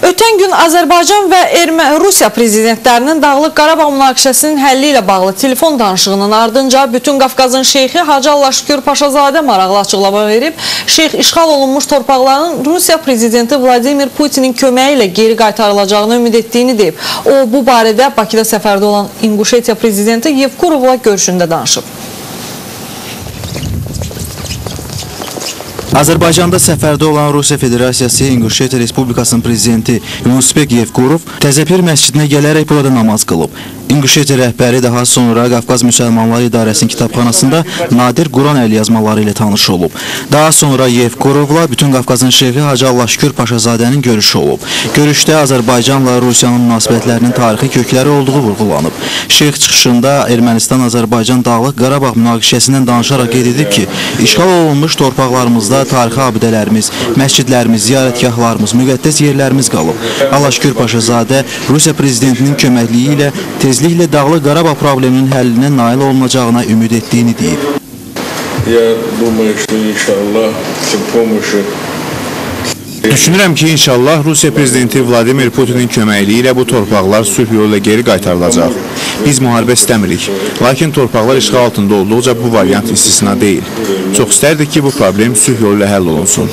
Ötən gün Azərbaycan və Rusiya prezidentlərinin Dağlıq Qarabağ münaqişəsinin həlli ilə bağlı telefon danışığının ardınca bütün Qafqazın şeyxi Hacı Allah Şükür Paşazadə maraqlı açıqlama verib. Şeyx işğal olunmuş torpaqların Rusiya prezidenti Vladimir Putinin köməyi ilə geri qaytarılacağını ümid etdiyini deyib. O, bu barədə Bakıda səfərdə olan İnquşetiya prezidenti Yevkurovla görüşündə danışıb. Azərbaycanda səfərdə olan Rusiya Federasiyası İnquşetiya Respublikasının prezidenti Yunusbek Yevkurov Təzəpir məscidinə gələrək burada namaz qılıb. İnquşetiya rəhbəri daha sonra Qafqaz Müsəlmanlar İdarəsinin kitabxanasında Nadir Quran əlyazmaları ilə tanış olub. Daha sonra Yevkurovla bütün Qafqazın şeyxi Hacı Allah Şükür Paşazadənin görüşü olub. Görüşdə Azərbaycanla Rusiyanın münasibətlərinin tarixi kökləri olduğu vurğulanıb. Şeyx çıxışında Ermənistan-Azərbaycan Dağlıq Qarabağ münaqişəsindən danışaraq qeyd edib ki, işğal olunmuş torpaqlarımızda tarixi abidələrimiz, məscidlərimiz, ziyarətgahlarımız, müqəddəs yerlərimiz qalıb. Allah Şükür Paşazadə Rusiya prezidentinin köməkliyi ilə tezliklə Dağlıq Qarabağ probleminin həllinə nail olunacağına ümid etdiyini deyib. Düşünürəm ki, inşallah Rusiya prezidenti Vladimir Putinin köməkliyi ilə bu torpaqlar sülh yolu ilə geri qaytarılacaq. Biz müharibə istəmirik, lakin torpaqlar işğal altında olduqca bu variant istisna deyil. Çox istərdik ki, bu problem sülh yolu ilə həll olunsun.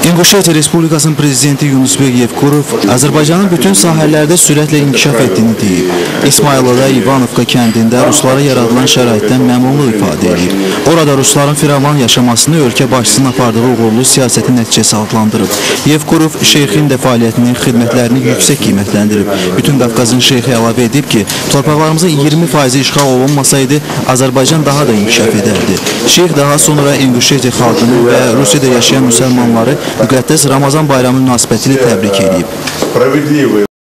İnquşetiya Respublikasının prezidenti Yunusbek Yevkurov Azərbaycanın bütün sahələrdə sürətlə inkişaf etdiyini deyib. İsmayılıda İvanovka kəndində ruslara yaradılan şəraitdən məmnunluq ifadə edir. Orada rusların firavan yaşamasını ölkə başçısının apardığı uğurlu siyasətin nəticəsi adlandırıb. Yevkurov şeyxin də fəaliyyətini, xidmətlərini yüksək qiymətləndirib. Bütün Qafqazın şeyxi əlavə edib ki, torpaqlarımızın 20% işğal olunmasaydı, Azərbaycan daha da inkişaf edərdi. Şeyx daha sonra İnquşetiya xalqını və Rusiyada yaşayan müsəlmanları müqəddəs Ramazan bayramı münasibətilə təbrik edib.